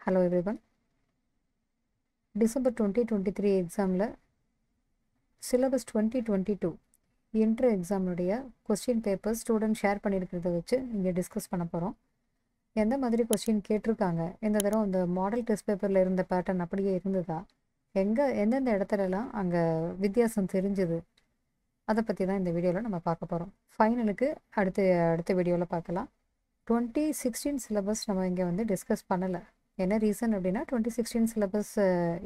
Hello everyone. December 2023 எக்ஸாமில் syllabus 2022 இன்ட்ரு எக்ஸாமுடைய question paper student share பண்ணியிருக்கிறத வச்சு இங்கே டிஸ்கஸ் பண்ண போகிறோம். எந்த மாதிரி கொஸ்டின் கேட்டிருக்காங்க, இந்த தடவை இந்த மாடல் டெஸ்ட் பேப்பரில் இருந்த பேட்டர்ன் அப்படியே இருந்ததா, எந்தெந்த இடத்துலலாம் அங்கே வித்தியாசம் தெரிஞ்சுது, அதை பற்றி தான் இந்த வீடியோவில் நம்ம பார்க்க போகிறோம். ஃபைனலுக்கு அடுத்த வீடியோவில் பார்க்கலாம். 2016 சிலபஸ் நம்ம இங்கே வந்து டிஸ்கஸ் பண்ணலை. என்ன ரீசன் அப்படின்னா 2016 சிலபஸ்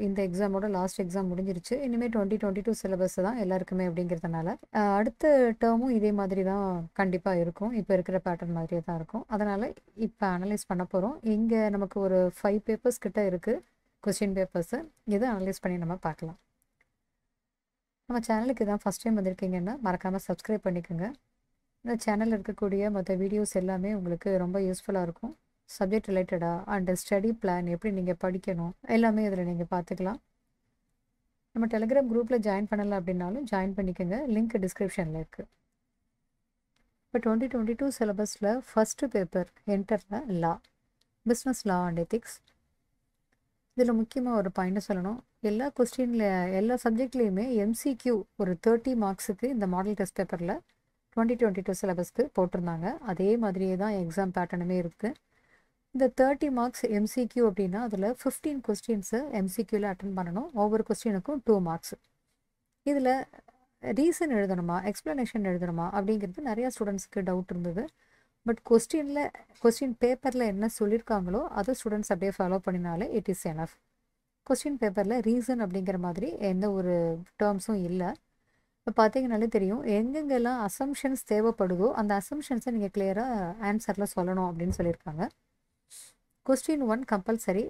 இந்த எக்ஸாமோட லாஸ்ட் எக்ஸாம் முடிஞ்சிருச்சு. இனிமேல் 2022 சிலபஸ் தான் எல்லாருக்குமே அப்படிங்கிறதுனால அடுத்த டேர்மும் இதே மாதிரி தான் கண்டிப்பாக இருக்கும். இப்போ இருக்கிற பேட்டர்ன் மாதிரியே தான் இருக்கும். அதனால் இப்போ அனலைஸ் பண்ண போகிறோம். இங்கே நமக்கு ஒரு 5 பேப்பர்ஸ் கிட்ட இருக்குது கொஸ்டின் பேப்பர்ஸு. இதை அனலைஸ் பண்ணி நம்ம பார்க்கலாம். நம்ம சேனலுக்கு இதான் ஃபஸ்ட் டைம் வந்திருக்கீங்கன்னா மறக்காமல் சப்ஸ்கிரைப் பண்ணிக்கோங்க. இந்த சேனலில் இருக்கக்கூடிய மற்ற வீடியோஸ் எல்லாமே உங்களுக்கு ரொம்ப யூஸ்ஃபுல்லாக இருக்கும். சப்ஜெக்ட் ரிலேட்டடாக அண்ட் ஸ்டடி பிளான் எப்படி நீங்கள் படிக்கணும் எல்லாமே இதில் நீங்கள் பார்த்துக்கலாம். நம்ம டெலிகிராம் குரூப்பில் ஜாயின் பண்ணலை அப்படின்னாலும் ஜாயின் பண்ணிக்கோங்க. லிங்க் டிஸ்கிரிப்ஷனில் இருக்குது. இப்போ 2022 சிலபஸில் ஃபஸ்ட்டு பேப்பர் என்டரில் law, business law and ethics. இதில் முக்கியமாக ஒரு பாயிண்ட் சொல்லணும். எல்லா சப்ஜெக்ட்லேயுமே MCQ ஒரு 30 மார்க்ஸுக்கு இந்த மாடல் டெஸ்ட் பேப்பரில் 2022 சிலபஸ்க்கு போட்டிருந்தாங்க. அதே மாதிரியே தான் எக்ஸாம் பேட்டர்னுமே இருக்குது. இந்த 30 மார்க்ஸ் MCQ அப்படின்னா அதில் 15 கொஸ்டின்ஸு MCQவில் அட்டன் பண்ணணும். ஒவ்வொரு கொஸ்டினுக்கும் 2 மார்க்ஸ். இதில் ரீசன் எழுதணுமா, எக்ஸ்ப்ளனேஷன் எழுதணுமா அப்படிங்கிறது நிறையா ஸ்டூடெண்ட்ஸ்க்கு டவுட் இருந்தது. பட் கொஸ்டின் பேப்பரில் என்ன சொல்லியிருக்காங்களோ அதை ஸ்டூடெண்ட்ஸ் அப்படியே ஃபாலோ பண்ணினாலே இட் இஸ் எனஃப். கொஸ்டின் பேப்பரில் ரீசன் அப்படிங்கிற மாதிரி எந்த ஒரு டேர்ம்ஸும் இல்லை. இப்போ பார்த்தீங்கன்னாலே தெரியும், எங்கெங்கெல்லாம் அசம்ஷன்ஸ் தேவைப்படுதோ அந்த அசம்ஷன்ஸை நீங்கள் கிளியராக ஆன்சரில் சொல்லணும் அப்படின்னு சொல்லியிருக்காங்க. Question 1 compulsory.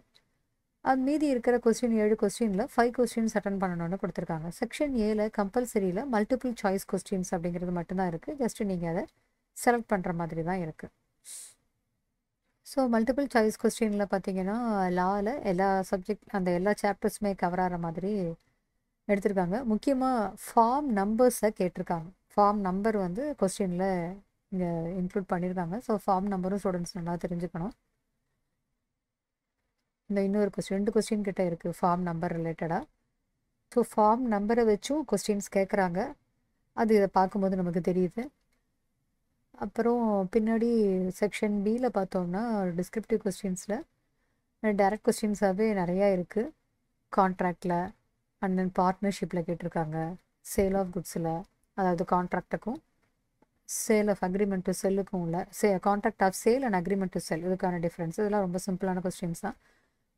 அது மீதி இருக்கிற கொஸ்டின் 7 கொஸ்டினில் 5 கொஸ்டின்ஸ் அட்டன் பண்ணணும்னு கொடுத்துருக்காங்க. செக்ஷன் ஏல கம்பல்சரியில் மல்டிபிள் சாய்ஸ் கொஸ்டின்ஸ் அப்படிங்கிறது மட்டும்தான் இருக்குது. ஜஸ்ட்டு நீங்கள் அதை செலக்ட் பண்ணுற மாதிரி தான் இருக்குது. ஸோ மல்டிபிள் சாய்ஸ் கொஸ்டினில் பார்த்தீங்கன்னா லாவில் எல்லா சாப்டர்ஸுமே கவர் ஆகிற மாதிரி எடுத்திருக்காங்க. முக்கியமாக ஃபார்ம் நம்பர்ஸை கேட்டிருக்காங்க. ஃபார்ம் நம்பர் வந்து கொஸ்டினில் இங்கே இன்க்ளூட் பண்ணியிருக்காங்க. ஸோ ஃபார்ம் நம்பரும் ஸ்டூடெண்ட்ஸ் நல்லா தெரிஞ்சுக்கணும். இந்த இன்னொரு 2 கொஸ்டின் கிட்ட இருக்குது ஃபார்ம் நம்பர் ரிலேட்டடாக. ஸோ ஃபார்ம் நம்பரை வச்சும் கொஸ்டின்ஸ் கேட்குறாங்க. அது இதை பார்க்கும்போது நமக்கு தெரியுது. அப்புறம் பின்னாடி செக்ஷன் பியில் பார்த்தோம்னா டிஸ்கிரிப்டிவ் கொஸ்டின்ஸில் டைரக்ட் கொஸ்டின்ஸாகவே நிறையா இருக்குது. கான்ட்ராக்டில் அண்ட் தென் பார்ட்னர்ஷிப்பில் கேட்டிருக்காங்க. சேல் ஆஃப் குட்ஸில், அதாவது கான்ட்ராக்டுக்கும் சேல் ஆஃப் அக்ரிமெண்ட் டு செல்லுக்கும் உள்ள contract of sale and agreement to sell, இதுக்கான டிஃப்ரென்ஸ். இதெல்லாம் ரொம்ப சிம்பிளான கொஸ்டின்ஸ் தான்.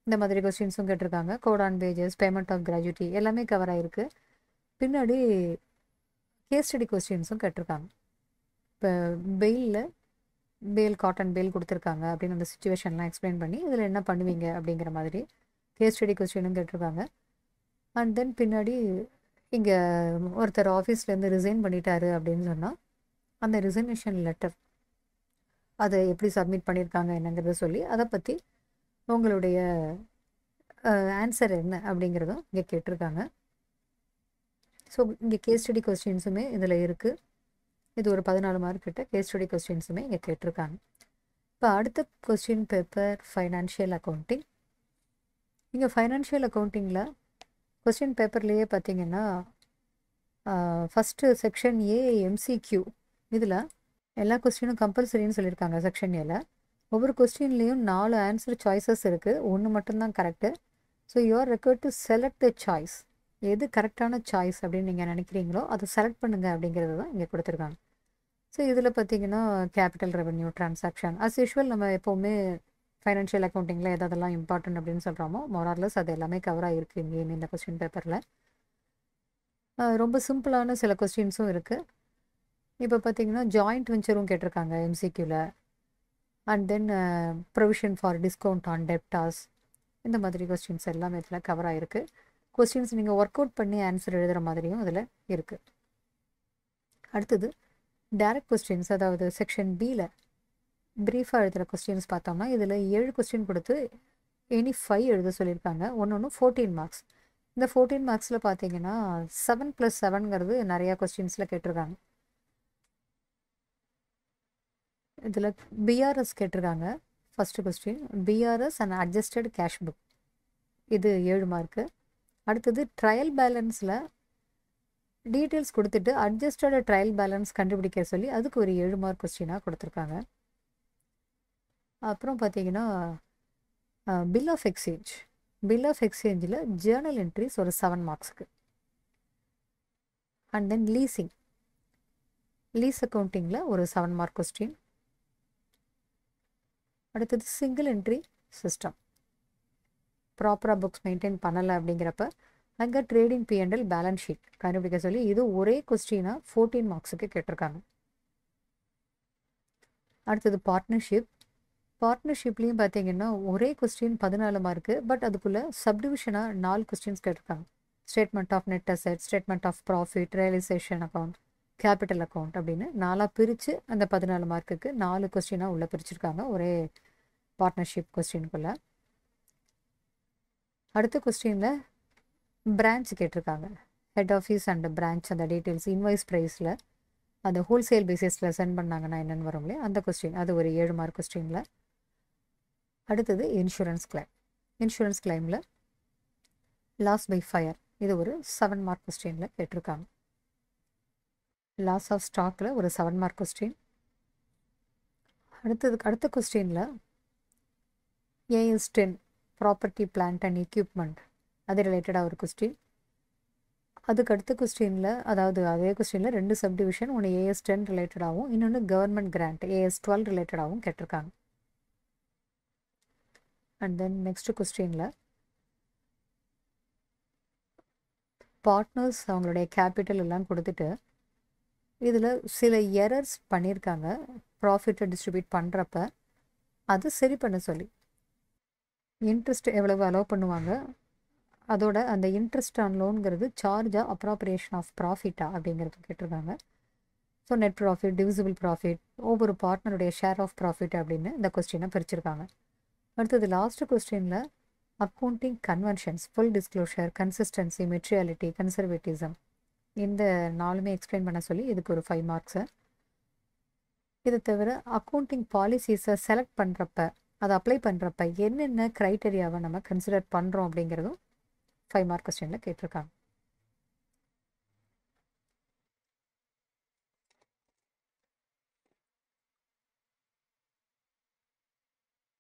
இந்த மாதிரி கொஸ்டின்ஸும் கேட்டிருக்காங்க. Code on wages, payment of gratuity எல்லாமே கவர் ஆகிருக்கு. பின்னாடி கேஸ் ஸ்டடி கொஸ்டின்ஸும் கேட்டிருக்காங்க. இப்போ பெயில் காட்டன் பெயில் கொடுத்துருக்காங்க அப்படின்னு அந்த சுச்சுவேஷன்லாம் எக்ஸ்பிளைன் பண்ணி இதில் என்ன பண்ணுவீங்க அப்படிங்கிற மாதிரி கேஸ் ஸ்டடி கொஸ்டினும் கேட்டிருக்காங்க. அண்ட் தென் பின்னாடி இங்கே ஒருத்தர் ஆஃபீஸ்லேருந்து ரிசைன் பண்ணிட்டாரு அப்படின்னு சொன்னால் அந்த ரிசைனேஷன் லெட்டர் அதை எப்படி சப்மிட் பண்ணியிருக்காங்க என்னங்கிறத சொல்லி அதை பற்றி உங்களுடைய ஆன்சர் என்ன அப்படிங்கிறதும் இங்கே கேட்டிருக்காங்க. ஸோ இங்கே கேஸ் ஸ்டடி கொஸ்டின்ஸுமே இதில் இருக்குது. இது ஒரு 14 மார்க் கிட்ட கேஸ் ஸ்டடி கொஸ்டின்ஸுமே இங்கே கேட்டிருக்காங்க. இப்போ அடுத்த கொஸ்டின் பேப்பர் ஃபைனான்ஷியல் அக்கௌண்டிங். இங்கே ஃபைனான்ஷியல் அக்கௌண்டிங்கில் கொஸ்டின் பேப்பர்லேயே பார்த்தீங்கன்னா ஃபஸ்ட்டு செக்ஷன் ஏ MCQ இதில் எல்லா கொஸ்டினும் கம்பல்சரின்னு சொல்லியிருக்காங்க. செக்ஷன் ஏல ஒவ்வொரு கொஸ்டின்லேயும் 4 ஆன்சர் சாய்ஸஸ் இருக்குது. 1 மட்டும்தான் correct. So you are required to select the choice. எது கரெக்டான சாய்ஸ் அப்படின்னு நீங்கள் நினைக்கிறீங்களோ அதை செலக்ட் பண்ணுங்கள் அப்படிங்கிறது தான் இங்கே கொடுத்துருக்காங்க. ஸோ இதில் பார்த்தீங்கன்னா capital revenue, transaction as usual நம்ம எப்போவுமே ஃபைனான்ஷியல் அக்கௌண்டிங்கில் எதெல்லாம் இம்பார்ட்டன்ட் அப்படின்னு சொல்கிறோமோ மோரார்லெஸ் அது எல்லாமே கவர் ஆகிருக்கு இங்கேயுமே இந்த கொஸ்டின் பேப்பரில். ரொம்ப சிம்பிளான சில கொஸ்டின்ஸும் இருக்குது. இப்போ பார்த்தீங்கன்னா ஜாயிண்ட் வெஞ்சரும் கேட்டிருக்காங்க MCQவில். And then provision for discount on debtors, இந்த மாதிரி கொஸ்டின்ஸ் எல்லாமே இதில் கவர் ஆகிருக்கு. கொஸ்டின்ஸ் நீங்கள் ஒர்க் அவுட் பண்ணி ஆன்சர் எழுதுகிற மாதிரியும் இதில் இருக்குது. அடுத்தது டைரக்ட் கொஸ்டின்ஸ், அதாவது செக்ஷன் பியில் ப்ரீஃபாக எழுதுகிற கொஸ்டின்ஸ் பார்த்தோம்னா இதில் 7 கொஸ்டின் கொடுத்து எனி 5 எழுத சொல்லியிருக்காங்க. ஒன்று 14 மார்க்ஸ். இந்த 14 மார்க்ஸில் பார்த்தீங்கன்னா 7+7ங்கிறது நிறையா கொஸ்டின்ஸில் கேட்டிருக்காங்க. இதில் BRS கேட்டிருக்காங்க. First question BRS and adjusted cash book, இது 7 மார்க்கு. அடுத்தது ட்ரையல் பேலன்ஸில் டீட்டெயில்ஸ் கொடுத்துட்டு அட்ஜஸ்டட் ட்ரையல் பேலன்ஸ் கண்டுபிடிக்க சொல்லி அதுக்கு ஒரு 7 மார்க் கொஸ்டினாக கொடுத்துருக்காங்க. அப்புறம் பார்த்தீங்கன்னா bill of exchange, bill of எக்ஸ்சேஞ்சில் ஜேர்னல் என்ட்ரிஸ் ஒரு 7 மார்க்ஸுக்கு. அண்ட் தென் லீஸிங், லீஸ் அக்கௌண்டிங்கில் ஒரு 7 மார்க் கொஸ்டின். அடுத்தது சிங்கிள் என்ட்ரி சிஸ்டம், ப்ராப்பராக புக்ஸ் மெயின்டைன் பண்ணலை அப்படிங்கிறப்ப அங்கே ட்ரேடிங் P&L பேலன்ஸ் ஷீட் கண்டுபிடிக்க சொல்லி இது ஒரே கொஸ்டினாக 14 மார்க்ஸுக்கு கேட்டிருக்காங்க. அடுத்தது பார்ட்னர்ஷிப், பார்ட்னர்ஷிப்லேயும் பார்த்தீங்கன்னா ஒரே கொஸ்டின் 14 மார்க்கு, பட் அதுக்குள்ளே சப்டிவிஷனாக 4 கொஸ்டின்ஸ் கேட்டிருக்காங்க. Statement of net asset, statement of profit, realisation account, capital account அப்படின்னு 4 பிரித்து அந்த 14 மார்க்குக்கு 4 கொஸ்டினாக உள்ளே பிரிச்சிருக்காங்க ஒரே பார்ட்னர்ஷிப் கொஸ்டினுக்குள்ளே. அடுத்த கொஸ்டினில் பிரான்ச் கேட்டிருக்காங்க. ஹெட் ஆஃபீஸ் அண்ட் பிரான்ச் அந்த டீட்டெயில்ஸ் இன்வாய்ஸ் ப்ரைஸில் அந்த ஹோல்சேல் பேசிஸில் சென்ட் பண்ணாங்கன்னா என்னென்னு வரும் இல்லையா அந்த கொஸ்டின், அது ஒரு 7 மார்க் கொஸ்டினில். அடுத்தது இன்சூரன்ஸ் கிளைம், இன்சூரன்ஸ் கிளைமில் லாஸ் பை ஃபயர், இது ஒரு 7 மார்க் கொஸ்டினில் கேட்டிருக்காங்க. லாஸ் ஆஃப் ஸ்டாக்கில் ஒரு 7 மார்க் கொஸ்டின். அடுத்த கொஸ்டினில் AS 10 property plant and equipment, அது ரிலேட்டடாக ஒரு கொஸ்டின். அதுக்கு அடுத்த கொஸ்டினில், அதாவது அதே கொஸ்டினில் 2 சப்டிவிஷன், ஒன்று AS 10 ரிலேட்டடாகவும் இன்னொன்று கவர்மெண்ட் கிராண்ட் AS 12 ரிலேட்டடாகவும் கேட்டிருக்காங்க. அண்ட் தென் நெக்ஸ்ட் கொஸ்டினில் பார்ட்னர்ஸ் அவங்களுடைய கேபிட்டல் எல்லாம் கொடுத்துட்டு இதில் சில எரர்ஸ் பண்ணியிருக்காங்க ப்ராஃபிட்டை டிஸ்ட்ரிபியூட் பண்ணுறப்ப, அது சரி பண்ண சொல்லி இன்ட்ரெஸ்ட் எவ்வளவு அலோவ் பண்ணுவாங்க, அதோட அந்த இன்ட்ரெஸ்ட் ஆன் லோனுங்கிறது சார்ஜா அப்ராப்ரியேஷன் ஆஃப் ப்ராஃபிட்டா அப்படிங்கிறது கேட்டிருக்காங்க. So net profit, divisible profit, ஒவ்வொரு பார்ட்னருடைய ஷேர் ஆஃப் ப்ராஃபிட் அப்படின்னு இந்த கொஸ்டினை பிரிச்சிருக்காங்க. அடுத்தது லாஸ்ட் கொஸ்டினில் accounting conventions, full disclosure, consistency, materiality, conservatism, இந்த 4மே எக்ஸ்பிளைன் பண்ண சொல்லி இதுக்கு ஒரு 5 மார்க்ஸு. இதை தவிர அக்கௌண்டிங் பாலிசிஸை செலக்ட் பண்ணுறப்ப, அதை அப்ளை பண்ணுறப்ப என்னென்ன க்ரைட்டீரியாவை நம்ம கன்சிடர் பண்ணுறோம் அப்படிங்கிறதும் 5 மார்க் கொஸ்டினில் கேட்டிருக்காங்க.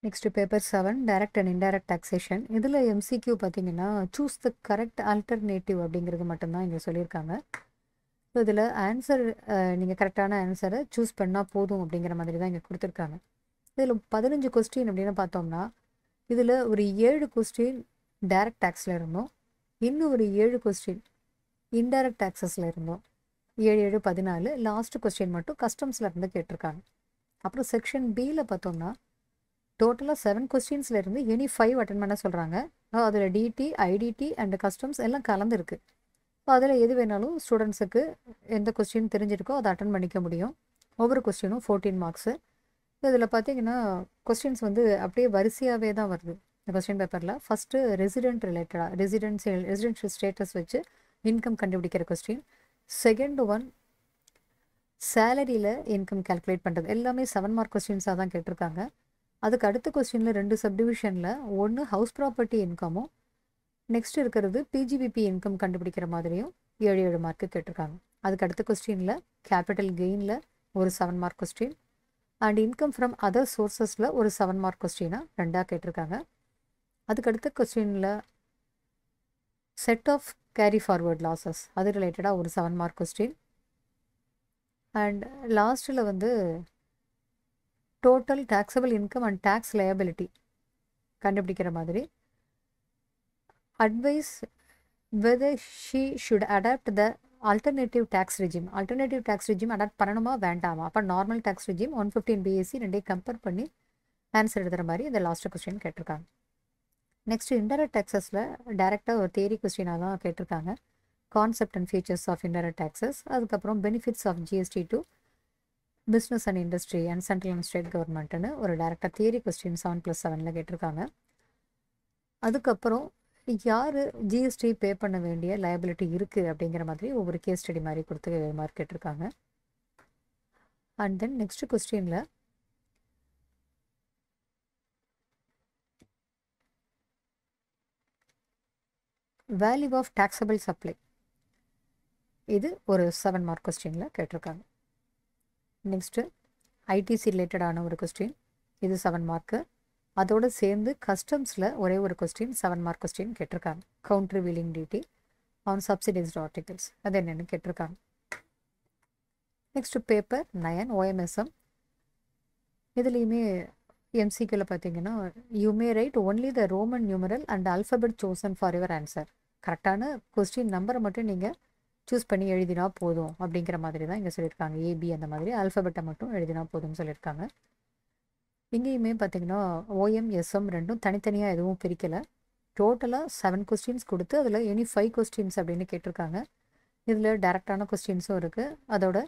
Next paper 7 direct and indirect taxation. இதில் MCQ பார்த்தீங்கன்னா சூஸ் த கரெக்ட் ஆல்டர்னேட்டிவ் அப்படிங்கிறது மட்டும்தான் இங்கே சொல்லியிருக்காங்க. ஸோ இதில் ஆன்சர் நீங்கள் கரெக்டான ஆன்சரை சூஸ் பண்ணால் போதும் அப்படிங்கிற மாதிரி தான் இங்கே கொடுத்துருக்காங்க. இதில் 15 கொஸ்டின் அப்படின்னு பார்த்தோம்னா இதில் ஒரு 7 கொஸ்டின் டைரக்ட் டேக்ஸில் இருந்தோம், இன்னும் ஒரு 7 கொஸ்டின் இன்டைரக்ட் டேக்ஸஸில் இருந்தோம். 7 7 14, லாஸ்ட் கொஸ்டின் மட்டும் கஸ்டம்ஸில் இருந்து கேட்டிருக்காங்க. அப்புறம் செக்ஷன் பியில் பார்த்தோம்னா டோட்டலாக 7 கொஸ்டின்ஸில் இருந்து எனி 5 அட்டன் பண்ண சொல்கிறாங்க. அதில் டிடி, ஐடிடி அண்ட் கஸ்டம்ஸ் எல்லாம் கலந்துருக்கு. ஸோ அதில் எது வேணாலும் ஸ்டூடெண்ட்ஸுக்கு எந்த கொஸ்டின் தெரிஞ்சிருக்கோ அதை அட்டன் பண்ணிக்க முடியும். ஒவ்வொரு கொஸ்டினும் 14 மார்க்ஸு. இதில் பார்த்தீங்கன்னா கொஸ்டின்ஸ் வந்து அப்படியே வரிசையாகவே தான் வருது இந்த கொஸ்டின் பேப்பரில். ஃபஸ்ட்டு ரெசிடென்ட் ரிலேட்டடாக ரெசிடென்ஷியல் ஸ்டேட்டஸ் வச்சு இன்கம் கண்டுபிடிக்கிற கொஸ்டின். செகண்ட் ஒன் சேலரியில் இன்கம் கால்குலேட் பண்ணுறது, எல்லாமே 7 மார்க் கொஸ்டின்ஸாக தான் கேட்டிருக்காங்க. அதுக்கு அடுத்த கொஸ்டினில் 2 சப்டிவிஷனில் ஒன்று ஹவுஸ் ப்ராப்பர்ட்டி இன்கமும், நெக்ஸ்ட் இருக்கிறது PGBP இன்கம் கண்டுபிடிக்கிற மாதிரியும் 7 7 மார்க்கு கேட்டிருக்காங்க. அதுக்கு அடுத்த கொஸ்டினில் கேபிட்டல் கெயினில் ஒரு 7 mark question and income from other சோர்ஸஸில் ஒரு 7 மார்க் கொஸ்டினாக 2ஆக கேட்டிருக்காங்க. அதுக்கு அடுத்த கொஸ்டினில் set off carry forward losses, அது ரிலேட்டடாக ஒரு 7 மார்க் கொஸ்டின். அண்ட் லாஸ்ட்டில் வந்து total taxable income and tax liability கண்டுபிடிக்கிற மாதிரி advise whether she should adopt the alternative tax regime. Alternative tax regime adopt பண்ணணுமா வேண்டாமா, அப்போ நார்மல் டேக்ஸ் ரெஜிம் 115 BAC ரெண்டையும் கம்பேர் பண்ணி ஆன்சர் எழுதுகிற மாதிரி இந்த லாஸ்ட் கொஸ்டின் கேட்டிருக்காங்க. நெக்ஸ்ட் இன்டைரக்ட் டேக்ஸஸில் டைரெக்டாக ஒரு தியரி கொஸ்டினாக தான் கேட்டிருக்காங்க. Concept and features of indirect taxes, அதுக்கப்புறம் benefits of GST to business and industry and central and state கவர்மெண்ட்டுன்னு ஒரு டைரெக்டாக தியரி கொஸ்டின் 7+7 கேட்டிருக்காங்க. அதுக்கப்புறம் யார் GST பே பண்ண வேண்டிய லயபிலிட்டி இருக்குது அப்படிங்கிற மாதிரி ஒவ்வொரு கேஸ் ஸ்டடி மாதிரி கொடுத்து மார்க் கேட்டிருக்காங்க. அண்ட் தென் நெக்ஸ்ட் கொஸ்டினில் வேல்யூ ஆஃப் taxable சப்ளை, இது ஒரு 7 மார்க் கொஸ்டினில் கேட்டிருக்காங்க. நெக்ஸ்ட்டு ஐடிசி ரிலேட்டடான ஒரு கொஸ்டின், இது 7 மார்க்கு. அதோடு சேர்ந்து கஸ்டம்ஸில் ஒரே ஒரு கொஸ்டின் 7 மார்க் கொஸ்டின் கேட்டிருக்காங்க. Countervailing duty on subsidised articles, அது என்னென்னு கேட்டிருக்காங்க. நெக்ஸ்ட்டு பேப்பர் 9 OMSM, இதுலேயுமே எம்சிக்யூவில் பார்த்தீங்கன்னா you may right only the Roman numeral and alphabet chosen for your answer. கரெக்டான கொஸ்டின் நம்பரை மட்டும் நீங்கள் சூஸ் பண்ணி எழுதினா போதும் அப்படிங்கிற மாதிரி தான் இங்கே சொல்லியிருக்காங்க. ஏபி அந்த மாதிரி ஆல்ஃபபெட்டை மட்டும் எழுதினா போதும்னு சொல்லியிருக்காங்க. இங்கேயுமே பார்த்தீங்கன்னா OMSM ரெண்டும் தனித்தனியாக எதுவும் பிரிக்கலை. டோட்டலாக 7 கொஸ்டின்ஸ் கொடுத்து அதில் எனி 5 கொஸ்டின்ஸ் அப்படின்னு கேட்டிருக்காங்க. இதில் டேரெக்டான கொஸ்டின்ஸும் இருக்குது. அதோட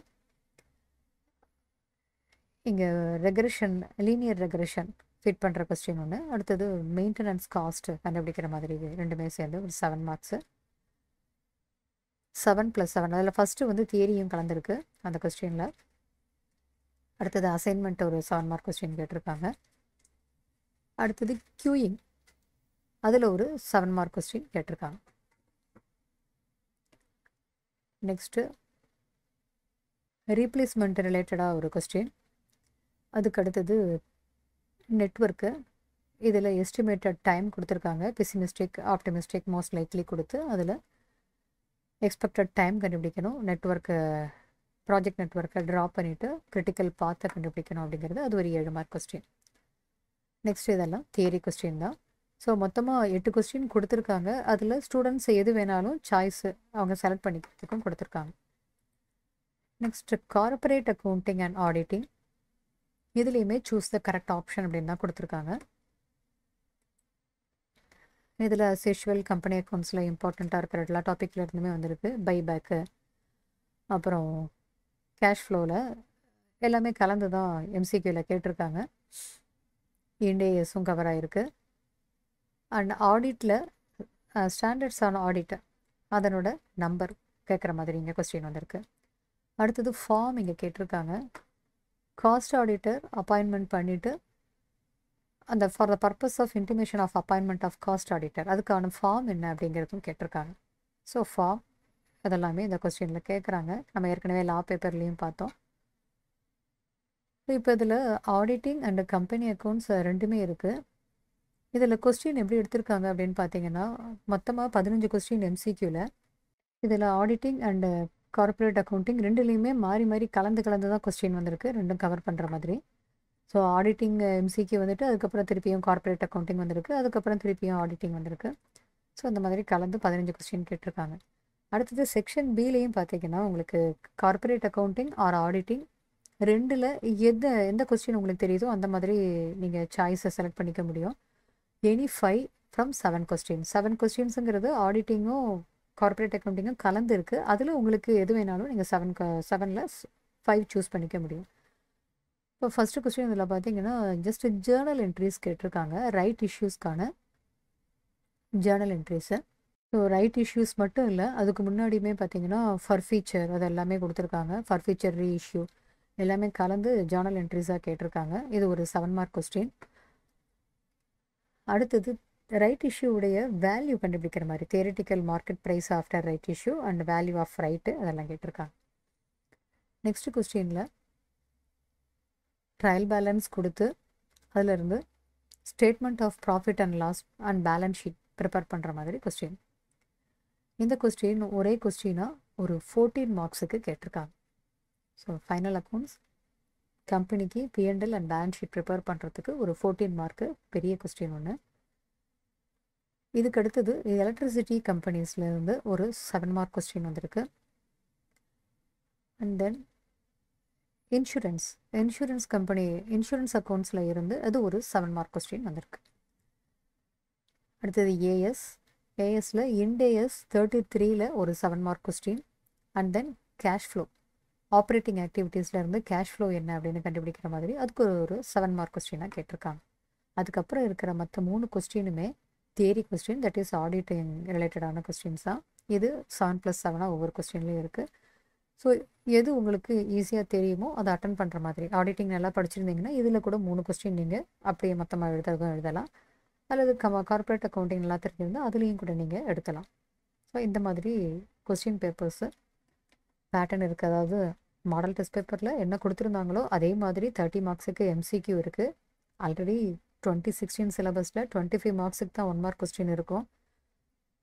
இங்கே ரெக்ரெஷன், லீனியர் ரெக்ரெஷன் ஃபிட் பண்ணுற கொஸ்டின் ஒன்று, அடுத்தது மெயின்டெனன்ஸ் காஸ்ட்டு கண்டுபிடிக்கிற மாதிரி ரெண்டுமே சேர்ந்து ஒரு 7 மார்க்ஸு. 7 + 7, அதில் ஃபஸ்ட்டு வந்து தியரியும் கலந்துருக்கு அந்த கொஸ்டினில். அடுத்தது அசைன்மெண்ட் ஒரு 7 மார்க் கொஸ்டின் கேட்டிருக்காங்க. அடுத்தது கியூயிங், அதில் ஒரு 7 மார்க் கொஸ்டின் கேட்டிருக்காங்க. நெக்ஸ்ட்டு ரீப்ளேஸ்மெண்ட் ரிலேட்டடாக ஒரு கொஸ்டின். அதுக்கு அடுத்தது நெட்வொர்க்கு, இதில் எஸ்டிமேட்டட் டைம் கொடுத்துருக்காங்க. பெசிமிஸ்டிக், ஆப்டிமிஸ்டிக், மோஸ்ட் லைக்லி கொடுத்து அதில் எக்ஸ்பெக்டட் டைம் கண்டுபிடிக்கணும். நெட்வொர்க்கு, ப்ராஜெக்ட் நெட்வொர்க்கை ட்ராப் பண்ணிவிட்டு கிரிட்டிக்கல் பாத்தை கண்டுபிடிக்கணும் அப்படிங்கிறது அது ஒரு 7 மார்க் கொஸ்டின். நெக்ஸ்ட் இதெல்லாம் தியரி கொஸ்டின் தான். ஸோ மொத்தமாக 8 கொஸ்டின் கொடுத்துருக்காங்க. அதில் ஸ்டூடெண்ட்ஸ் எது வேணாலும் சாய்ஸு அவங்க செலக்ட் பண்ணிக்கிறதுக்கும் கொடுத்துருக்காங்க. Next corporate accounting and auditing, இதுலேயுமே சூஸ் த கரெக்ட் ஆப்ஷன் அப்படின்னு தான் கொடுத்துருக்காங்க. இதில் சேஷுவல் கம்பெனி அக்கௌண்ட்ஸில் இம்பார்ட்டண்ட்டாக இருக்கிற எல்லா டாப்பிக்கில் இருந்துமே வந்திருக்கு. பைபேக்கு, அப்புறம் கேஷ் ஃப்ளோவில் எல்லாமே கலந்து தான் எம்சிக்யூவில் கேட்டிருக்காங்க. இண்டேஎஸும் கவர் ஆகிருக்கு. அண்ட் ஆடிட்டில் ஸ்டாண்டர்ட்ஸ் ஆன் ஆடிட்டர் அதனோட நம்பர் கேட்குற மாதிரி இங்கே கொஸ்டின் வந்திருக்கு. அடுத்தது ஃபார்ம் இங்கே கேட்டிருக்காங்க. காஸ்ட் ஆடிட்டர் அப்பாயின்மெண்ட் பண்ணிவிட்டு அந்த for the purpose of intimation of appointment of cost auditor, அதுக்கான ஃபார்ம் என்ன அப்படிங்கிறதும் கேட்டிருக்காங்க. ஸோ ஃபார்ம் அதெல்லாமே இந்த கொஸ்டினில் கேட்குறாங்க. நம்ம ஏற்கனவே லா பேப்பர்லேயும் பார்த்தோம். இப்போ இதில் ஆடிட்டிங் அண்டு கம்பெனி அக்கௌண்ட்ஸ் ரெண்டுமே இருக்குது. இதில் கொஸ்டின் எப்படி எடுத்திருக்காங்க அப்படின்னு பார்த்தீங்கன்னா மொத்தமாக 15 கொஸ்டின் எம்சிக்யூவில். இதில் ஆடிட்டிங் அண்டு கார்ப்பரேட் அக்கௌண்டிங் ரெண்டுலேயுமே மாறி மாறி கலந்து தான் கொஸ்டின் வந்திருக்கு, ரெண்டும் கவர் பண்ணுற மாதிரி. ஸோ ஆடிட்டிங் எம்சிக்யூ வந்துட்டு அதுக்கப்புறம் திருப்பியும் கார்ப்பரேட் அக்கௌண்டிங் வந்திருக்கு, அதுக்கப்புறம் திருப்பியும் ஆடிட்டிங் வந்திருக்கு. ஸோ அந்த மாதிரி கலந்து 15 கொஸ்டின் கேட்டிருக்காங்க. அடுத்தது செக்ஷன் பிலையும் பார்த்தீங்கன்னா உங்களுக்கு கார்ப்பரேட் அக்கௌண்டிங் ஆர் ஆடிட்டிங் ரெண்டில் எந்த கொஸ்டின் உங்களுக்கு தெரியுதோ அந்த மாதிரி நீங்கள் சாய்ஸை செலக்ட் பண்ணிக்க முடியும். Any 5 from 7 question. 7 கொஸ்டின்ஸுங்கிறது ஆடிட்டிங்கும் கார்ப்பரேட் அக்கௌண்டிங்கும் கலந்து இருக்குது. அதில் உங்களுக்கு எது வேணாலும் நீங்கள் 7ல் 5 சூஸ் பண்ணிக்க முடியும். இப்போ ஃபஸ்ட்டு கொஸ்டின் இதில் பார்த்தீங்கன்னா ஜஸ்ட் ஜேர்னல் என்ட்ரிஸ் கேட்டிருக்காங்க. ரைட் இஷ்யூஸ்க்கான journal entries. So right issues மட்டும் இல்லை, அதுக்கு முன்னாடியுமே பார்த்தீங்கன்னா ஃபர் ஃபீச்சர் அது எல்லாமே கொடுத்துருக்காங்க. ஃபர் ஃபீச்சர் ரீ இஷ்யூ எல்லாமே கலந்து ஜேர்னல் என்ட்ரிஸாக கேட்டிருக்காங்க. இது ஒரு 7 மார்க் கொஸ்டின். அடுத்தது ரைட் இஷ்யூவுடைய வேல்யூ கண்டுபிடிக்கிற மாதிரி theoretical market price after right issue and value of right அதெல்லாம் கேட்டிருக்காங்க. நெக்ஸ்ட் கொஸ்டினில் ட்ரையல் பேலன்ஸ் கொடுத்து அதிலிருந்து statement of profit and loss and balance sheet prepare பண்ணுற மாதிரி கொஸ்டின். இந்த கொஸ்டின் ஒரே கொஸ்டினாக ஒரு 14 மார்க்ஸுக்கு கேட்டிருக்காங்க. ஸோ ஃபைனல் அக்கௌண்ட்ஸ் கம்பெனிக்கு P&L and balance sheet prepare பண்ணுறதுக்கு ஒரு 14 மார்க்கு பெரிய கொஸ்டின் ஒன்று. இதுக்கு அடுத்தது எலக்ட்ரிசிட்டி கம்பெனிஸ்லேருந்து ஒரு 7 மார்க் கொஸ்டின் வந்திருக்கு. And then insurance company insurance அக்கௌண்ட்ஸில் இருந்து அது ஒரு 7 மார்க் கொஸ்டின் வந்திருக்கு. அடுத்தது ஏஎஸில் இண்டேஎஸ் 33ல் ஒரு 7 mark question. And then cash flow operating ஆக்டிவிட்டீஸ்லேருந்து கேஷ் ஃப்ளோ என்ன அப்படின்னு கண்டுபிடிக்கிற மாதிரி அதுக்கு ஒரு 7 மார்க் கொஸ்டினாக கேட்டிருக்காங்க. அதுக்கப்புறம் இருக்கிற மற்ற 3 கொஸ்டினுமே theory question, that is auditing ரிலேட்டடான கொஸ்டின்ஸ் தான். இது 7+7 ஒவ்வொரு கொஸ்டின்லேயும் இருக்குது. ஸோ எது உங்களுக்கு ஈஸியாக தெரியுமோ அதை அட்டன் பண்ணுற மாதிரி. ஆடிட்டிங் நல்லா படிச்சிருந்தீங்கன்னா இதில் கூட 3 கொஸ்டின் நீங்கள் அப்படியே மொத்தமாக எழுதுறதும் எழுதலாம். அல்லது கார்ப்பரேட் அக்கௌண்டிங் நல்லா தெரிஞ்சிருந்தால் அதுலேயும் கூட நீங்கள் எடுக்கலாம். ஸோ இந்த மாதிரி கொஸ்டின் பேப்பர்ஸு பேட்டர்ன் இருக்குது. அதாவது மாடல் டெஸ்ட் பேப்பரில் என்ன கொடுத்துருந்தாங்களோ அதே மாதிரி 30 மார்க்ஸுக்கு எம்சிக்யூ இருக்குது. ஆல்ரெடி 2016 சிலபஸில் 25 மார்க்ஸுக்கு தான் 1 மார்க் கொஸ்டின் இருக்கும்.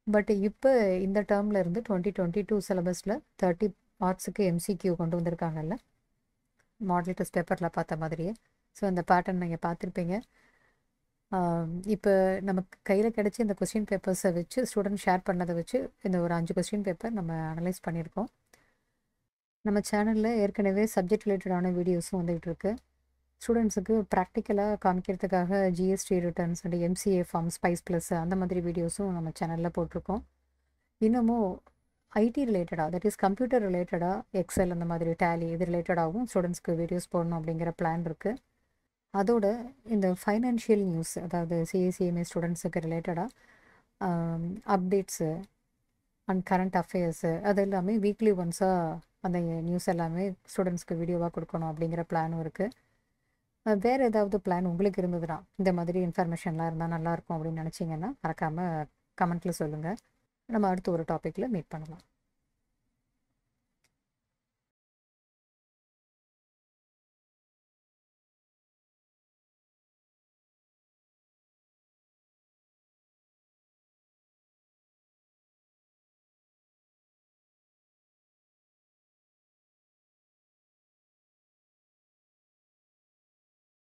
பட் இப்போ இந்த டேர்மில் இருந்து 2022 சிலபஸில் 30 மார்க்ஸுக்கு எம்சிக்யூ கொண்டு வந்திருக்காங்கல்ல மாடல் டெஸ்ட் பேப்பரில் பார்த்த மாதிரியே. ஸோ அந்த பேட்டர்ன் நீங்கள் பார்த்துருப்பீங்க. இப்போ நமக்கு கையில் கிடச்சி இந்த கொஸ்டின் பேப்பர்ஸை வச்சு ஸ்டூடெண்ட் ஷேர் பண்ணதை வச்சு இந்த ஒரு 5 கொஸ்டின் பேப்பர் நம்ம அனலைஸ் பண்ணியிருக்கோம். நம்ம சேனலில் ஏற்கனவே சப்ஜெக்ட் ரிலேட்டடான வீடியோஸும் வந்துகிட்டு இருக்கு. ஸ்டூடெண்ட்ஸுக்கு ப்ராக்டிக்கலாக காமிக்கிறதுக்காக GST returns and MCA form spice plus அந்த மாதிரி வீடியோஸும் நம்ம சேனலில் போட்டிருக்கோம். இன்னமும் ஐடி ரிலேட்டடாக, தட் இஸ் கம்ப்யூட்டர் ரிலேட்டடாக, எக்ஸல் அந்த மாதிரி டேலி இது ரிலேட்டடாகவும் ஸ்டூடெண்ட்ஸ்க்கு வீடியோஸ் போடணும் அப்படிங்கிற பிளான் இருக்குது. அதோட இந்த ஃபைனான்ஷியல் நியூஸ், அதாவது சிஎஸ்சிஎம்ஏ ஸ்டூடெண்ட்ஸுக்கு ரிலேட்டடாக அப்டேட்ஸு அண்ட் கரண்ட் அஃபேர்ஸு அது எல்லாமே வீக்லி ஒன்ஸாக அந்த நியூஸ் எல்லாமே ஸ்டூடெண்ட்ஸ்க்கு வீடியோவாக கொடுக்கணும் அப்படிங்கிற பிளானும் இருக்குது. வேறு ஏதாவது பிளான் உங்களுக்கு இருந்ததுன்னா, இந்த மாதிரி இன்ஃபர்மேஷன்லாம் இருந்தால் நல்லாயிருக்கும் அப்படின்னு நினச்சிங்கன்னா மறக்காமல் கமெண்ட்டில் சொல்லுங்கள். நம்ம அடுத்த ஒரு டாப்பிக்கில் மீட் பண்ணலாம்.